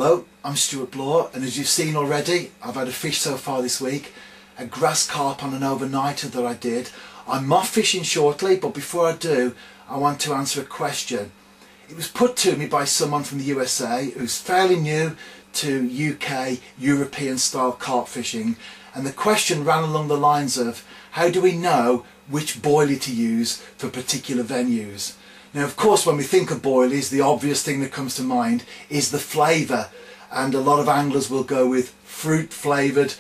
Hello, I'm Stuart Bloor, and as you've seen already, I've had a fish so far this week, a grass carp on an overnighter that I did. I'm off fishing shortly, but before I do, I want to answer a question. It was put to me by someone from the USA who's fairly new to UK European style carp fishing, and the question ran along the lines of, how do we know which boilie to use for particular venues? Now, of course, when we think of boilies, the obvious thing that comes to mind is the flavour, and a lot of anglers will go with fruit flavoured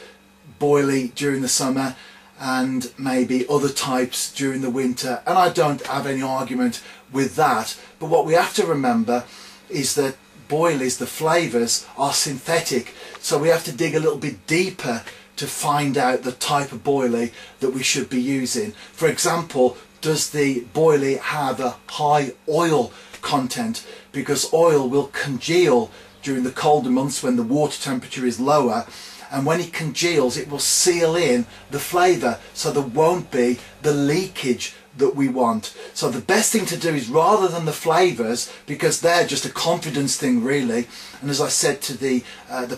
boilie during the summer and maybe other types during the winter, and I don't have any argument with that. But what we have to remember is that boilies, the flavours, are synthetic, so we have to dig a little bit deeper to find out the type of boilie that we should be using. For example, does the boilie have a high oil content? Because oil will congeal during the colder months when the water temperature is lower, and when it congeals it will seal in the flavour, so there won't be the leakage that we want. So the best thing to do is, rather than the flavours, because they're just a confidence thing really, and as I said to the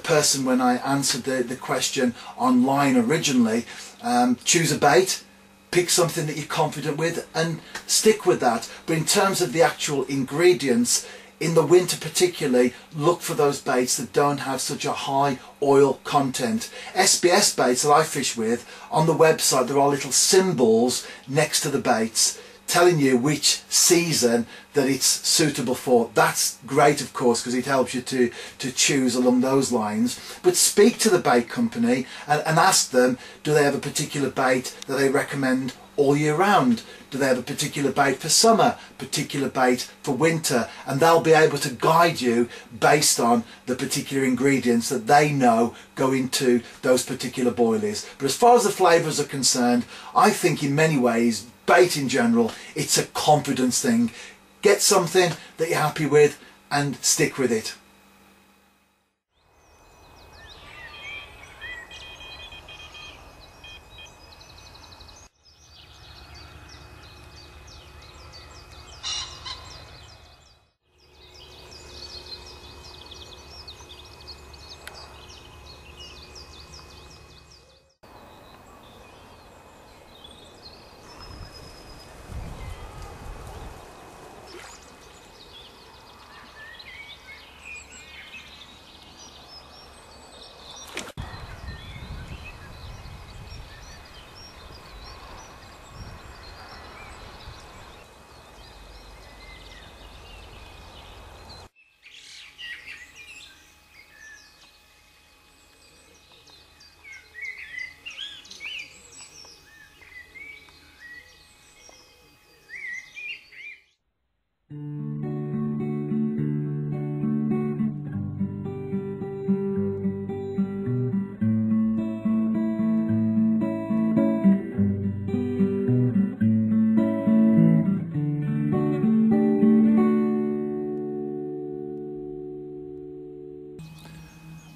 person when I answered the question online originally, choose a bait, pick something that you're confident with and stick with that. But in terms of the actual ingredients, in the winter particularly, look for those baits that don't have such a high oil content. SBS baits that I fish with, on the website there are little symbols next to the baits telling you which season that it's suitable for. That's great, of course, because it helps you to choose along those lines. But speak to the bait company and ask them, do they have a particular bait that they recommend all year round? Do they have a particular bait for summer, particular bait for winter? And they'll be able to guide you based on the particular ingredients that they know go into those particular boilies. But as far as the flavours are concerned, I think in many ways, bait in general, it's a confidence thing. Get something that you're happy with and stick with it.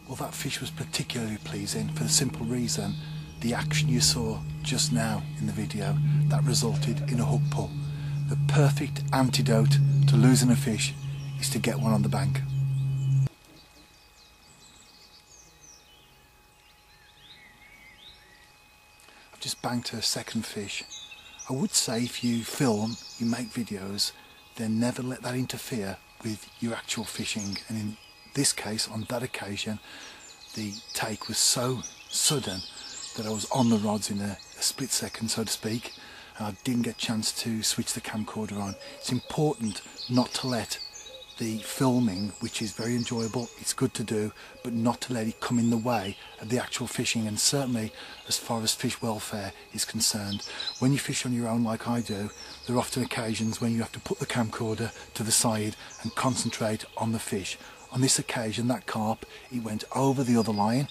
Well, that fish was particularly pleasing for the simple reason, the action you saw just now in the video, that resulted in a hook pull. The perfect antidote to losing a fish is to get one on the bank. I've just banked a second fish. I would say if you film, you make videos, then never let that interfere with your actual fishing. And in this case, on that occasion, the take was so sudden that I was on the rods in a split second, so to speak, and I didn't get a chance to switch the camcorder on. It's important not to let the filming, which is very enjoyable, it's good to do, but not to let it come in the way of the actual fishing, and certainly as far as fish welfare is concerned. When you fish on your own like I do, there are often occasions when you have to put the camcorder to the side and concentrate on the fish. On this occasion, that carp, it went over the other line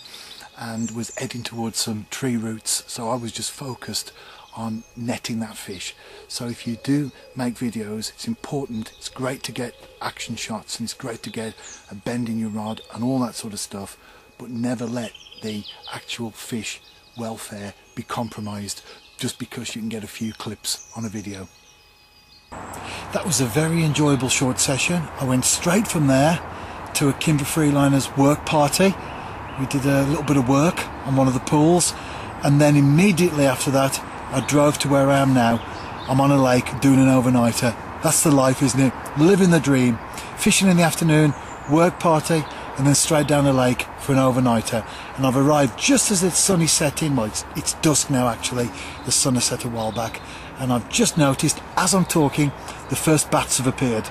and was heading towards some tree roots, so I was just focused on netting that fish. So if you do make videos, it's important, it's great to get action shots and it's great to get a bend in your rod and all that sort of stuff, but never let the actual fish welfare be compromised just because you can get a few clips on a video. That was a very enjoyable short session. I went straight from there to a Kimber Freeliners work party. We did a little bit of work on one of the pools, and then immediately after that I drove to where I am now. I'm on a lake doing an overnighter. That's the life, isn't it? Living the dream. Fishing in the afternoon, work party, and then straight down the lake for an overnighter. And I've arrived just as the sun is setting. Well, it's dusk now actually. The sun has set a while back. And I've just noticed, as I'm talking, the first bats have appeared.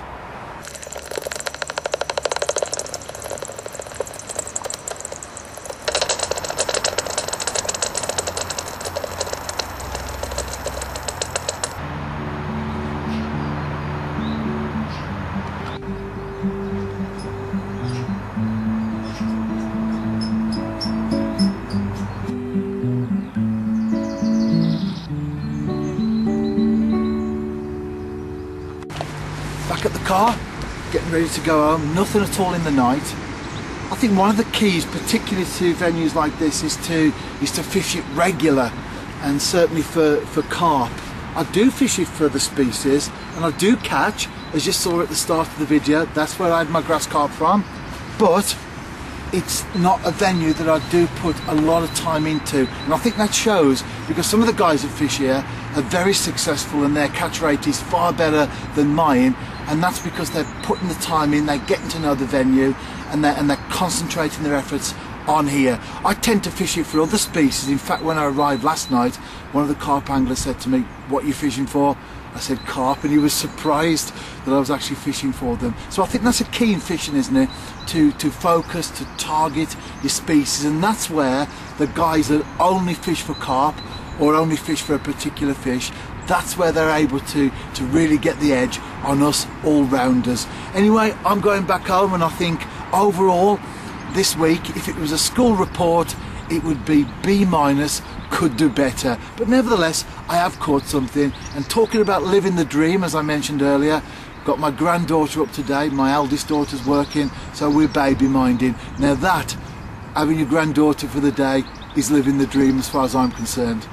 Back at the car, getting ready to go home, nothing at all in the night. I think one of the keys, particularly to venues like this, is to fish it regular, and certainly for carp. I do fish it for the species, and I do catch, as you saw at the start of the video. That's where I had my grass carp from, but it's not a venue that I do put a lot of time into, and I think that shows because some of the guys that fish here are very successful and their catch rate is far better than mine, and that's because they're putting the time in, they're getting to know the venue, and they're concentrating their efforts on here. I tend to fish it for other species. In fact, when I arrived last night, one of the carp anglers said to me, "What are you fishing for?" I said carp, and he was surprised that I was actually fishing for them. So I think that's a key in fishing, isn't it? To focus, to target your species, and that's where the guys that only fish for carp or only fish for a particular fish, that's where they're able to really get the edge on us all-rounders. Anyway, I'm going back home, and I think overall this week, if it was a school report, it would be B-, could do better. But nevertheless, I have caught something. And talking about living the dream, as I mentioned earlier, got my granddaughter up today, my eldest daughter's working, so we're baby minding. Now that, having your granddaughter for the day, is living the dream as far as I'm concerned.